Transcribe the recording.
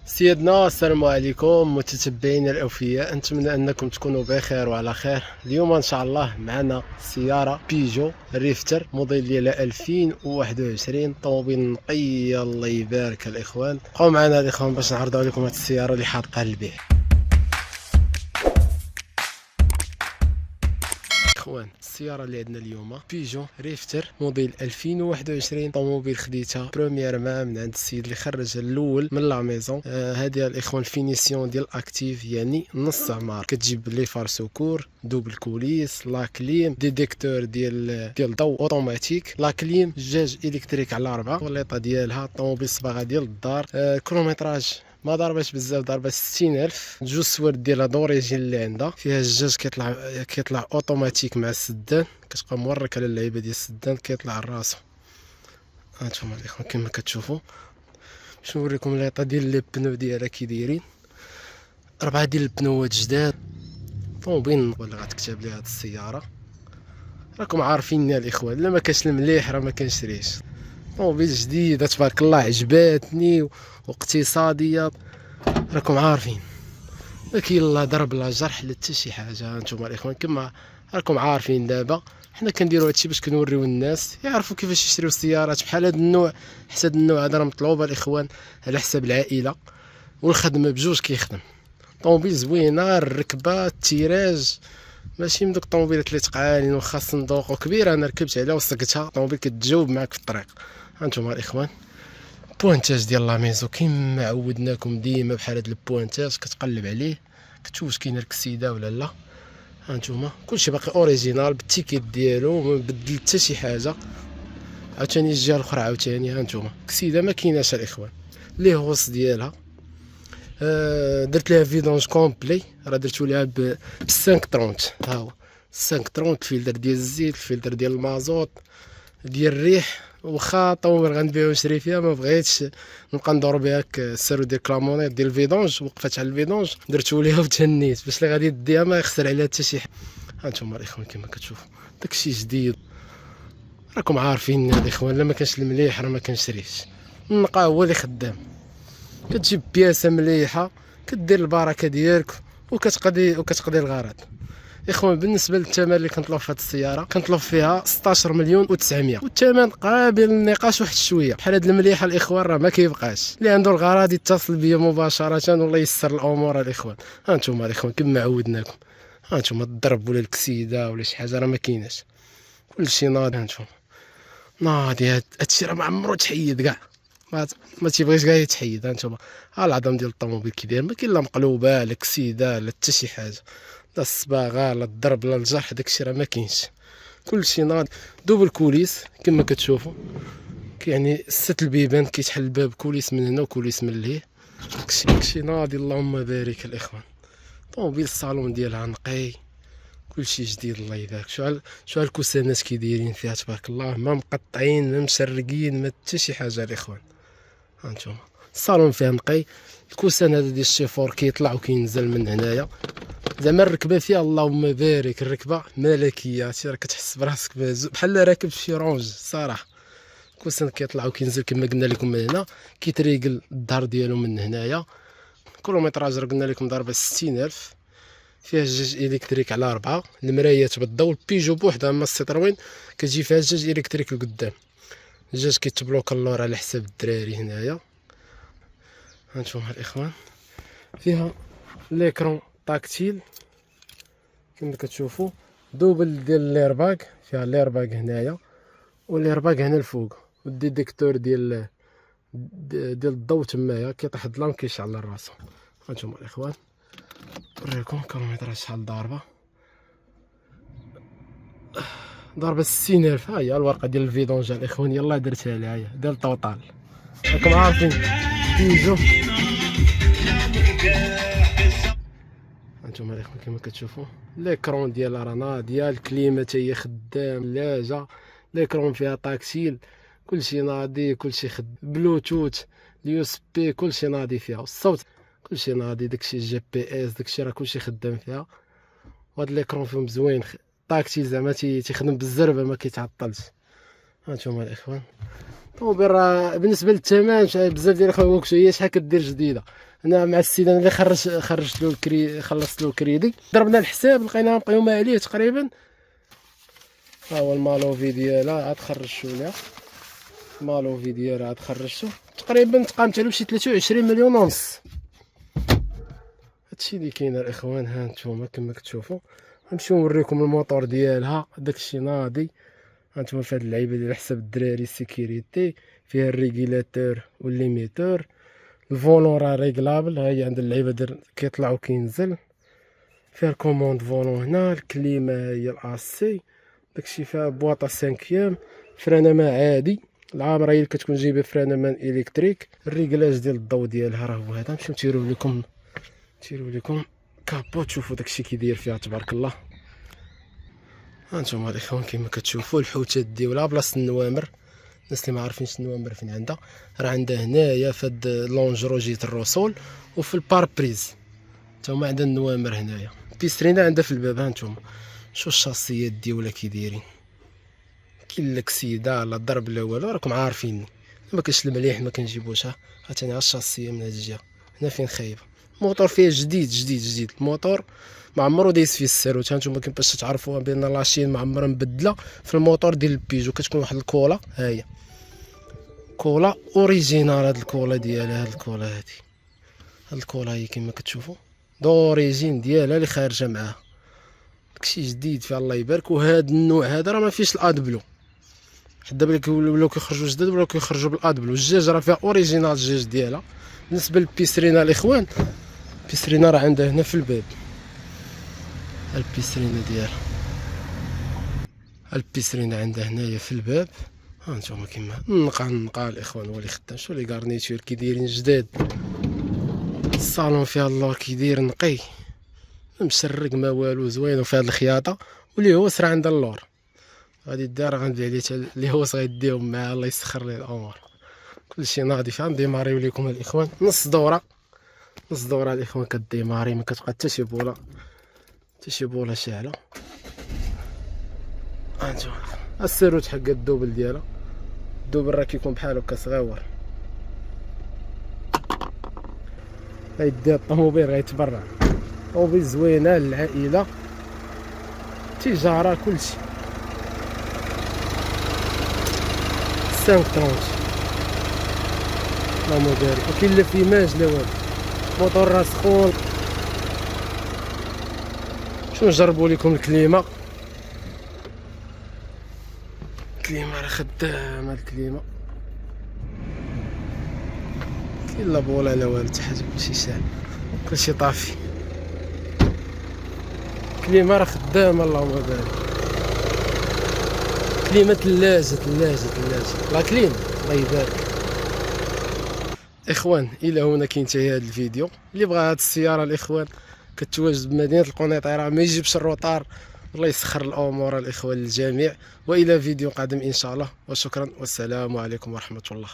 سيدنا السلام عليكم متتبعين الأوفياء، نتمنى أنكم تكونوا بخير وعلى خير. اليوم إن شاء الله معنا سيارة بيجو ريفتر موديل ديالها 2021، طوموبيل نقية الله يبارك الإخوان. بقاو معنا الإخوان باش نعرضوا لكم هذه السيارة اللي حاطها للبيع. اخوان السياره اللي عندنا اليوم بيجو ريفتر موديل 2021، طوموبيل خديتها بروميير مان من عند السيد اللي خرجها الاول من لا ميزون. هذه الاخوان فينيسيون ديال اكتيف، يعني نص عمار، كتجيب لي فار سوكور، دوبل كوليس، لا كليم، ديتيكتور ديال ضوء اوتوماتيك، لا كليم، جاج الكتريك على 4، والليطه ديالها الطوموبيل صباغه ديال الدار. كيلومتراج ما ضربش بزاف، ضربه 60,000. جوج سوارد ديالها دوريجين اللي عندها، فيها الجاج كيطلع اوتوماتيك مع السدان، كتبقى مورك على اللعيبه ديال السدان كيطلع راسو. هانتوما الاخوان كما كتشوفوا، باش نوريكم ليطه ديال لي بنو ديالها كي دايرين. 4 ديال البنوات جداد. طوموبيل ولا غتكتب لي هاد السياره، راكم عارفين يا الاخوان، لا ما كانش المليح راه ما كنشريش. طوموبيل جديده تبارك الله، عجباتني واقتصاديه، راكم عارفين ما كاين لا ضرب لا جرح لا حتى شي حاجه. هانتوما الاخوان كما راكم عارفين، دابا حنا كنديروا هادشي باش كنوريو الناس يعرفوا كيفاش يشريو السيارات بحال هاد النوع. حتى هاد النوع هذا راه مطلوبه الاخوان على حساب العائله، والخدمه بجوج كيخدم. طوموبيل زوينه، الركبه، التيراج ماشي من دوك الطوموبيلات اللي تقالين وخا صندوق وكبيره. انا ركبت عليها وسقتها، طوموبيل كتجاوب معاك في الطريق. هانتوما الاخوان بوانتاج ديال لا ميزو كيما عودناكم ديما، بحال هاد البوانتاج كتقلب عليه كتشوف واش كاين الكسيده ولا لا. هانتوما كلشي باقي اوريجينال بالتيكيت ديالو، ما بدل حتى شي حاجه. عاوتاني الجهه الاخرى عاوتاني هانتوما كسيده ما كايناش الاخوان. لي هوس ديالها درت لها فيدونج كومبلي، راه درتو لها ب 530. ها هو 530، الفلتر ديال الزيت، الفلتر ديال المازوت، ديال الريح. واخا طوموبيل غنبيع ونشري فيها، ما بغيتش نبقى ندور بها السيرو ديال كلامونيط ديال الفيدونج. وقفت على الفيدونج درتو ليها وتهنيت باش اللي غادي يديها ما يخسر عليها حتى شي حاجه. هانتوما الاخوان كما كتشوفوا داكشي جديد، راكم عارفين الاخوان، لا ما كانش المليح راه ما كنشريش. النقا هو اللي خدام، كتجيب بياسه مليحه، كدير البركه ديالك وكتقضي الغرض. اخوان بالنسبه للثمن اللي كنطلب في هذه السياره، كنطلب فيها 16 مليون و900، والثمن قابل للنقاش واحد شويه. بحال هاد المليحه الاخوان راه ما كيبقاش، اللي عنده الغرض يتصل بيا مباشره والله يسر الامور الاخوان. هانتوما الاخوان كما عودناكم، هانتوما الضرب ولا الكسيده ولا شي حاجه راه ما كايناش، كلشي ناضي. هانتوما ناضي، هادشي راه ما عمرو تحيد كاع، ما تيبغيش كاع يتحيد. هانتوما ها العظم ديال الطوموبيل كي داير، ما كاين لا مقلوبه لا كسيده لا حتى شي حاجه، لا الصباغه لا الضرب لا الجرح، داكشي راه ما كاينش، كلشي ناضي. دوبل كوليس كما كتشوفوا، يعني 6 البيبان كيتحل الباب كوليس من هنا وكوليس من لهيه، داكشي ناضي اللهم بارك الاخوان. طوموبيل الصالون ديالها نقي، كلشي جديد الله يبارك. شو الكوسانات كي دايرين فيها تبارك الله، ما مقطعين ما مشرقين ما حتى شي حاجه الاخوان. هانتوما الصالون فيها نقي، الكوسان هذا ديال الشيفور كيطلع وكينزل من هنايا. زعما الركبه فيها اللهم بارك، الركبه ملكيه، عرفتي راه كتحس براسك بحال راكب شي رونج صراحه. الكوسان كيطلع وكينزل كما قلنا لكم من هنا، كيتريقل الظهر ديالو من هنايا. كيلومتراج راه قلنا لكم ضربه 60,000. فيها الجاج الكتريك على 4، المرايات بالضوء. البيجو بوحدها، اما السيتروين كتجي فيها الجاج الكتريك لقدام، الجاج كيتبلوكا اللور على حساب الدراري هنايا. هانتوما الاخوان فيها ليكرون تاكتيل كما كتشوفوا، دوبل ديال ليرباك، فيها ليرباك هنايا وليرباك هنا الفوق، والديتيكتور ديال الضوء تمايا، كيطيح الظلام كيشعل راسو. هانتوما الاخوان نوريكم كيلومتراج شحال ضربه 60,000. ها هي الورقه ديال الفيدونج الاخوان، يلاه درتها لها ديال الطوطال. راكم عارفين بيجو. هانتوما الاخوان كما كتشوفوا ليكرون ديالها راه ناضيه، الكليمه حتى هي خدام، لاجه، ليكرون فيها تاكسيل، كلشي ناضي، كلشي بلوتوث، اليو اس بي، كلشي ناضي فيها، الصوت كلشي ناضي، داكشي جي بي اس، داكشي راه كلشي خدام فيها. وهاد ليكرون فيهم زوين، تاكسيل زعما تيخدم بالزربه ما كيتعطلش. هانتوما الاخوان طوموبيل راه بالنسبه للثمن بزاف ديال الاخوان هي شحال كدير جديده، انا مع السيد انا اللي خرجت له خلصت له الكريدي، ضربنا الحساب لقينا مقيومه عليه تقريبا. ها هو المالوفي ديالها عاد خرجتو ليها، المالوفي ديالها عاد خرجتو تقريبا تقامت عليه بشي 23 مليون ونص. هادشي اللي كاين الاخوان. ها نتوما كما كتشوفوا غنمشيو نوريكم الموتور ديالها، داكشي ناضي. هانتوما في هاد اللعيبه ديال حساب الدراري سيكوريتي، فيها الريغيلاتور والليميتور، الفولون راه ريغلابل، ها هي عند اللعيبه ديال كيطلع وكينزل، فيها الكوموند فولون هنا، الكليمه هي الاسي، داكشي فيها بواطه 5 فرانه عادي، العامره هي اللي كتكون جايبه فرانه مان الكتريك، الريغلاج ديال الضو ديالها راه هو هذا. نمشيو نتيرو لكم كابوت، شوفوا داكشي كي داير فيها تبارك الله. هانتوما الاخوان كما كتشوفوا الحوتات ديالها بلاصه النوامر. الناس اللي ما عارفينش النوامر فين عندها، راه عندها هنايا فهاد لونجروجيه الرسول وفي الباربريز. نتوما عندها النوامر هنايا، بيسترينا عندها في الباب. هانتوما شو الشاصيات ديالها كي دايرين، كاين لك سيده على الضرب لا والو، راكم عارفيني ما كاينش المليح ما كنجيبوش. عاوتاني على الشاصيه من هاد الجهه هنا فين خايبه. الموتور فيه جديد الموتور ما عمرو دايز فيه السيروت. هانتوما كيفاش تعرفوها بان لاشين ما عمرها مبدله في الموتور ديال البيجو، كتكون واحد الكولا، ها هي كولا اوريجينال. هاد الكولا ديالها، هاد الكولا هادي، هاد الكولا هي كما كتشوفوا دوريجين ديالها اللي خارجه معاها، داكشي جديد فيه الله يبارك. وهاد النوع هذا راه ما فيهش الاد بلو، حتى دابا ولاو كيخرجوا جداد ولاو كيخرجوا بالاد بلو. الجاج راه فيها اوريجينال الجاج ديالها. بالنسبه للبيسرينا الاخوان، البيسرينا راه عندها هنا في الباب، البيسرينا ديالها، البيسرينا عندها هنايا في الباب. هانتوما كيما نقا الاخوان هو اللي خدام. شو لي غارنيتور كي دايرين جداد، الصالون فيها اللور كي داير نقي مشرق ما والو، زوين. وفي هاد الخياطه واللي هو سرا عند اللور غادي دار غندوي عليه اللي هو غيديهم معاه، الله يسخر ليه الامور. كلشي ناضي. غنديماريو ليكم الاخوان نص دوره الاخوان، كديماري ما كتبقى حتى شي بوله شاعله. هانتوما السيروت حق الدوبل ديالها، الدوبل راه كيكون بحال هكا صغيور. غيدي الطوموبيل غيتبرع، طوموبيل زوينه للعائله، تجاره كلشي. 530 لا موديل، وكاين لا فيماج لا والو، موتور راه سخون. شنو نجربوا لكم الكليمه راه خدامه، الكليمه كاين لا بولا لا والو، حتى حاجه كلشي شاعل كلشي طافي. الكليمه راه خدامه اللهم بارك. كليمه ثلاجه لا كليم الله يبارك. اخوان الى هنا كينتهي هذا الفيديو. اللي بغى هذه السياره الاخوان كتواجد بمدينه القنيطره، ما يجيبش الروطار. الله يسخر الامور الاخوان للجميع، والى فيديو قادم ان شاء الله، وشكرا والسلام عليكم ورحمه الله.